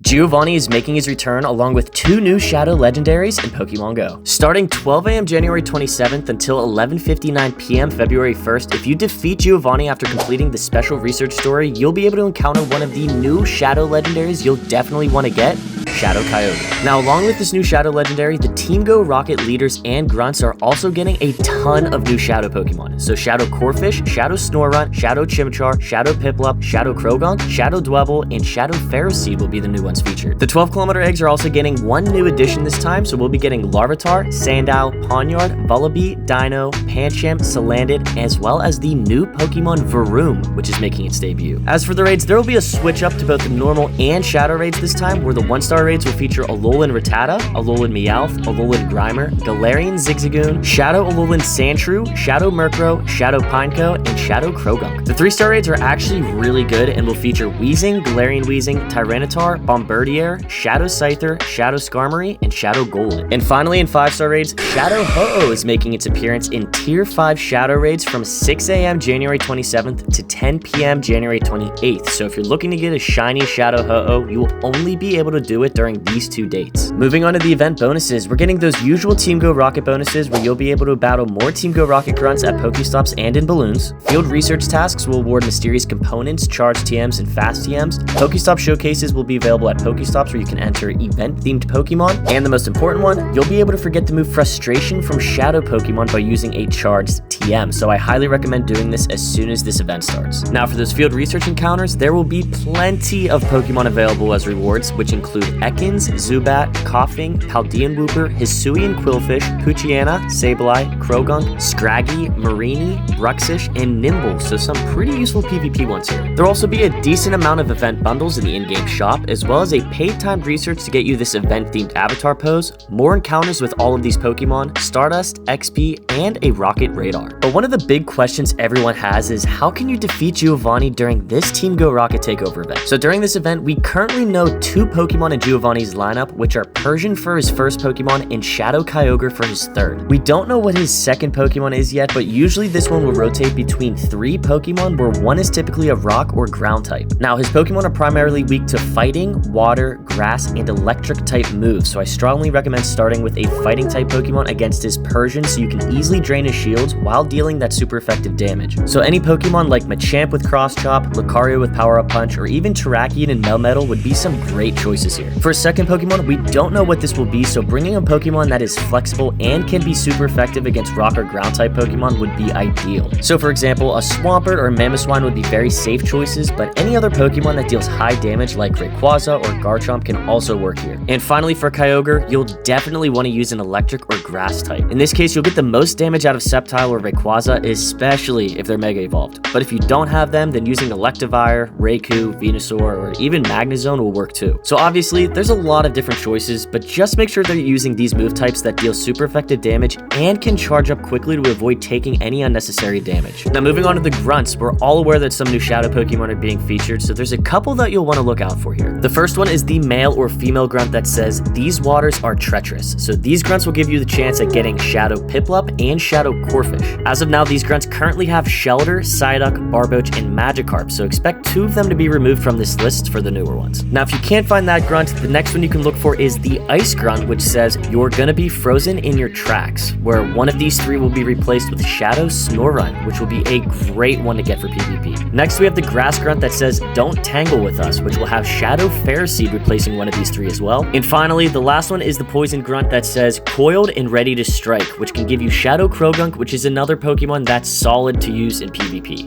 Giovanni is making his return along with 2 new Shadow Legendaries in Pokemon Go. Starting 12 AM January 27th until 11:59 PM February 1st, if you defeat Giovanni after completing the special research story, you'll be able to encounter one of the new Shadow Legendaries you'll definitely want to get, Shadow Kyogre. Now, along with this new Shadow Legendary, the Team Go Rocket leaders and Grunts are also getting a ton of new Shadow Pokemon. So Shadow Corphish, Shadow Snorunt, Shadow Chimchar, Shadow Piplup, Shadow Krogunk, Shadow Dwebble, and Shadow Ferroseed will be the new ones featured. The 12-kilometer eggs are also getting one new addition this time, so we'll be getting Larvitar, Sandile, Pawniard, Vullaby, Dino, Pancham, Salandit, as well as the new Pokemon Varoom, which is making its debut. As for the raids, there will be a switch up to both the normal and Shadow raids this time, where the 1-star raids will feature Alolan Rattata, Alolan Meowth, Alolan Grimer, Galarian Zigzagoon, Shadow Alolan Sandshrew, Shadow Murkrow, Shadow Pineco, and Shadow Krogunk. The 3-star raids are actually really good and will feature Weezing, Galarian Weezing, Tyranitar, Bombardier, Shadow Scyther, Shadow Skarmory, and Shadow Golden. And finally, in 5-star raids, Shadow Ho-Oh is making its appearance in Tier 5 Shadow raids from 6 AM January 27th to 10 PM January 28th. So if you're looking to get a shiny Shadow Ho-Oh, you will only be able to do it during these 2 dates. Moving on to the event bonuses, we're getting those usual Team Go Rocket bonuses where you'll be able to battle more Team Go Rocket Grunts at Pokestops and in balloons. Field research tasks will award mysterious components, charged TMs, and fast TMs. Pokestop showcases will be available at Pokestops where you can enter event-themed Pokemon. And the most important one, you'll be able to forget to move Frustration from Shadow Pokemon by using a charged TM. So I highly recommend doing this as soon as this event starts. Now for those field research encounters, there will be plenty of Pokemon available as rewards, which include Ekans, Zubat, Koffing, Paldean Wooper, Hisuian Quillfish, Poochyena, Sableye, Krogunk, Scraggy, Marini, Bruxish, and Nimble, so some pretty useful PvP ones here. There'll also be a decent amount of event bundles in the in-game shop, as well as a paid timed research to get you this event-themed avatar pose, more encounters with all of these Pokemon, Stardust, XP, and a Rocket Radar. But one of the big questions everyone has is how can you defeat Giovanni during this Team Go Rocket Takeover event? So during this event, we currently know 2 Pokemon in Giovanni's lineup, which are Persian for his first Pokemon and Shadow Kyogre for his third. We don't know what his second Pokemon is yet, but usually this one will rotate between 3 Pokemon where one is typically a rock or ground type. Now his Pokemon are primarily weak to fighting, water, grass, and electric type moves, so I strongly recommend starting with a fighting type Pokemon against his Persian so you can easily drain his shields while dealing that super effective damage. So any Pokemon like Machamp with Cross Chop, Lucario with Power Up Punch, or even Terrakion and Melmetal would be some great choices here. For a second Pokemon, we don't know what this will be, so bringing a Pokemon that is flexible and can be super effective against rock or ground type Pokemon would be ideal. So for example, a Swampert or Mamoswine would be very safe choices, but any other Pokemon that deals high damage like Rayquaza or Garchomp can also work here. And finally for Kyogre, you'll definitely want to use an electric or grass type. In this case, you'll get the most damage out of Sceptile or Rayquaza, especially if they're Mega Evolved. But if you don't have them, then using Electivire, Raikou, Venusaur, or even Magnezone will work too. So obviously, there's a lot of different choices, but just make sure that you're using these move types that deal super effective damage and can charge up quickly to avoid taking any unnecessary damage. Now moving on to the Grunts, we're all aware that some new Shadow Pokemon are being featured, so there's a couple that you'll want to look out for here. The first one is the male or female Grunt that says, "These waters are treacherous." So these Grunts will give you the chance at getting Shadow Piplup and Shadow Corphish. As of now, these Grunts currently have Shelter, Psyduck, Barboach, and Magikarp, so expect 2 of them to be removed from this list for the newer ones. Now if you can't find that Grunt, the next one you can look for is the Ice Grunt, which says, "You're gonna be frozen in your tracks," where one of these 3 will be replaced with Shadow Snorunt, which will be a great one to get for PvP. Next we have the Grass Grunt that says, "Don't tangle with us," which will have Shadow Ferroseed replacing one of these 3 as well. And finally, the last one is the Poison Grunt that says, "Coiled and ready to strike," which can give you Shadow Krogunk, which is another Pokemon that's solid to use in PvP.